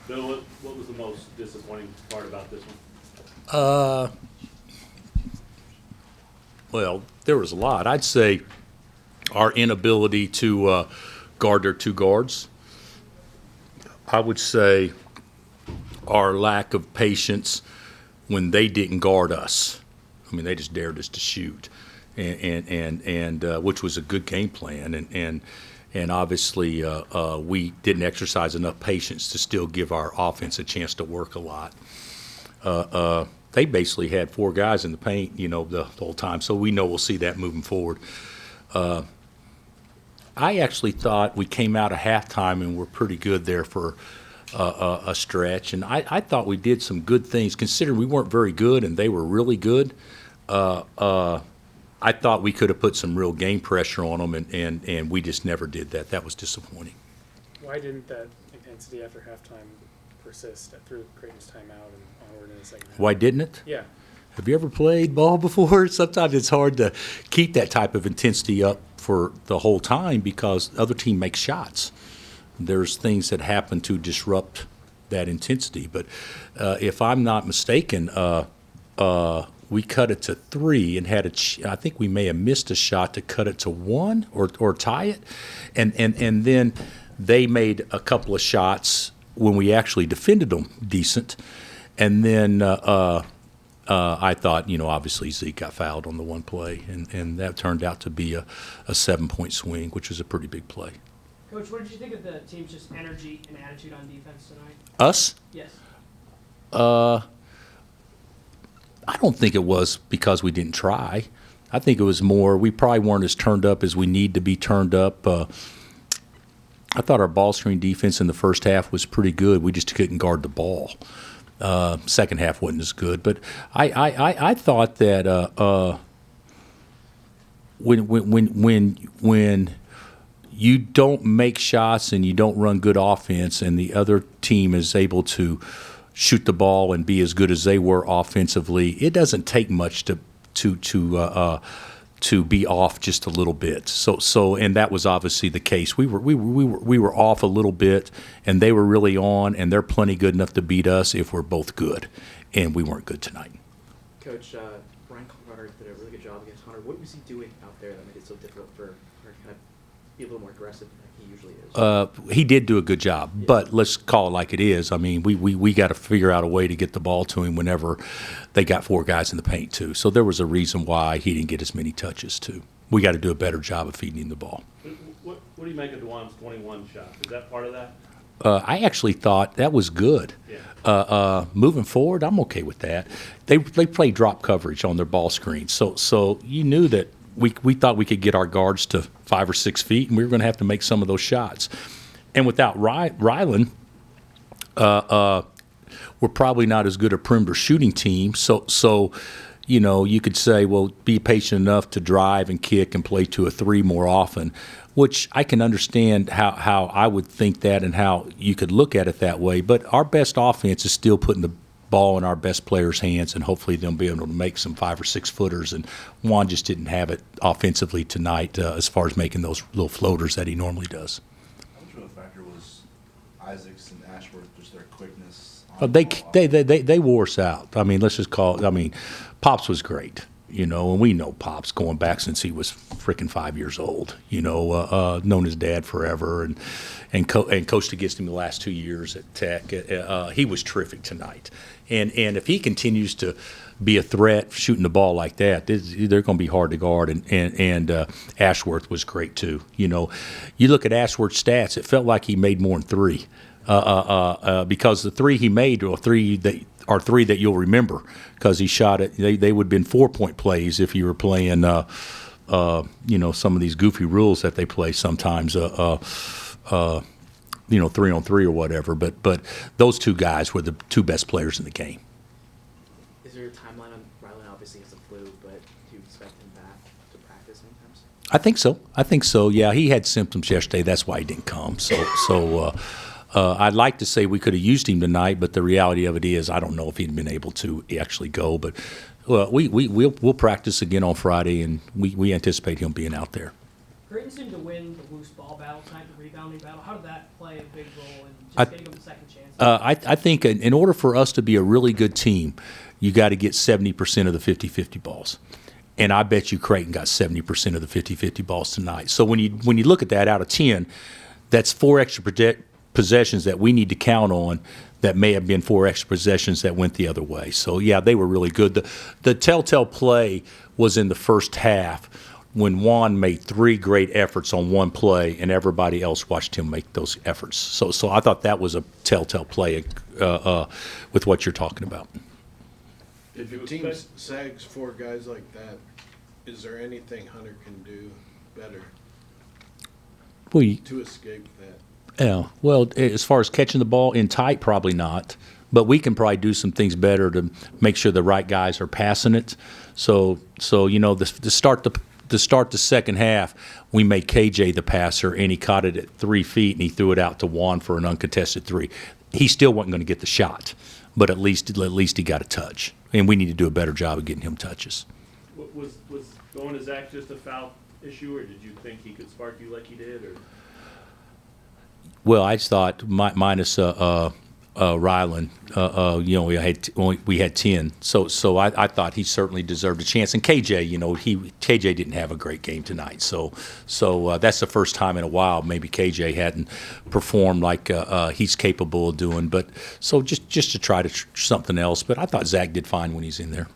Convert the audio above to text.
Bill, what was the most disappointing part about this one? Uh, well, there was a lot. I'd say our inability to guard their two guards. I would say our lack of patience when they didn't guard us. I mean, they just dared us to shoot, and which was a good game plan, and obviously we didn't exercise enough patience to still give our offense a chance to work a lot. They basically had four guys in the paint, the whole time, so we know we'll see that moving forward. I actually thought we came out of halftime and were pretty good there for a stretch, and I thought we did some good things considering we weren't very good and they were really good. I thought we could have put some real game pressure on them, and we just never did that. That was disappointing. Why didn't that intensity after halftime persist through Creighton's timeout and onward in the second half? Why didn't it? Yeah. Have you ever played ball before? Sometimes it's hard to keep that type of intensity up for the whole time because the other team makes shots. There's things that happen to disrupt that intensity. But if I'm not mistaken, we cut it to 3 and had I think we may have missed a shot to cut it to 1 or tie it. And then they made a couple of shots when we actually defended them decent. And then I thought, obviously Zeke got fouled on the one play, and that turned out to be a 7-point swing, which was a pretty big play. Coach, what did you think of the team's just energy and attitude on defense tonight? Us? Yes. I don't think it was because we didn't try. I think it was more we probably weren't as turned up as we need to be turned up. I thought our ball screen defense in the first half was pretty good. We just couldn't guard the ball. Second half wasn't as good, but I thought that when you don't make shots and you don't run good offense, and the other team is able to shoot the ball and be as good as they were offensively, it doesn't take much to be off just a little bit. So and that was obviously the case. We were off a little bit, and they were really on, and they're plenty good enough to beat us if we're both good, and we weren't good tonight. Coach, Brian Carter did a really good job against Hunter. What was he doing out there that made it so difficult for Hunter to kind of be a little more aggressive than he usually is? He did do a good job, Yeah. but let's call it like it is. I mean, we got to figure out a way to get the ball to him whenever they got four guys in the paint, too. So there was a reason why he didn't get as many touches, too. We got to do a better job of feeding him the ball. What do you make of DeJuan's 21 shot? Is that part of that? I actually thought that was good. Yeah. Moving forward, I'm okay with that. They play drop coverage on their ball screen, so you knew that we thought we could get our guards to 5 or 6 feet, and we were going to have to make some of those shots. And without Rylan, we're probably not as good a perimeter shooting team. So you could say, well, be patient enough to drive and kick and play to a 3 more often, which I can understand how I would think that and how you could look at it that way. But our best offense is still putting the ball in our best players' hands, and hopefully they'll be able to make some 5 or 6 footers. And Juan just didn't have it offensively tonight as far as making those little floaters that he normally does. How much of a factor was Isaacs and Ashworth, just their quickness? They wore us out. I mean, let's just call it. I mean, Pops was great, and we know Pops going back since he was freaking 5 years old. Known his dad forever, and coached against him the last 2 years at Tech. He was terrific tonight, and if he continues to be a threat shooting the ball like that, they're going to be hard to guard. And Ashworth was great too. You look at Ashworth's stats; it felt like he made more than 3. Because the 3 he made are 3 that you'll remember because he shot it. They would have been 4-point plays if you were playing, some of these goofy rules that they play sometimes, 3-on-3 or whatever. But those 2 guys were the 2 best players in the game. Is there a timeline on Rylan? Obviously, it's a flu, but do you expect him back to practice anytime soon? I think so. Yeah, he had symptoms yesterday. That's why he didn't come. I'd like to say we could have used him tonight, but the reality of it is I don't know if he'd been able to actually go. But we'll practice again on Friday, and we anticipate him being out there. Creighton seemed to win the loose ball battle tonight, the rebounding battle. How did that play a big role in just I- getting them a second chance? I think in order for us to be a really good team, you got to get 70% of the 50-50 balls. And I bet you Creighton got 70% of the 50-50 balls tonight. So when you look at that out of 10, that's 4 extra possessions that we need to count on that may have been 4 extra possessions that went the other way. So, yeah, they were really good. The telltale play was in the first half when Juan made 3 great efforts on one play and everybody else watched him make those efforts. So I thought that was a telltale play with what you're talking about. If your team sags 4 guys like that, is there anything Hunter can do better Well, to escape that? yeah. Well, as far as catching the ball in tight, probably not. But we can probably do some things better to make sure the right guys are passing it. So you know, to start the second half, we made KJ the passer, and he caught it at 3 feet, and he threw it out to Juan for an uncontested 3. He still wasn't going to get the shot, but at least he got a touch. And we need to do a better job of getting him touches. Was going to Zach just a foul issue, or did you think he could spark you like he did? Or Well, I just thought minus Ryland, you know, we had 10, so I thought he certainly deserved a chance. And KJ, you know, KJ didn't have a great game tonight, so that's the first time in a while maybe KJ hadn't performed like he's capable of doing. But so just to try something else. But I thought Zach did fine when he's in there.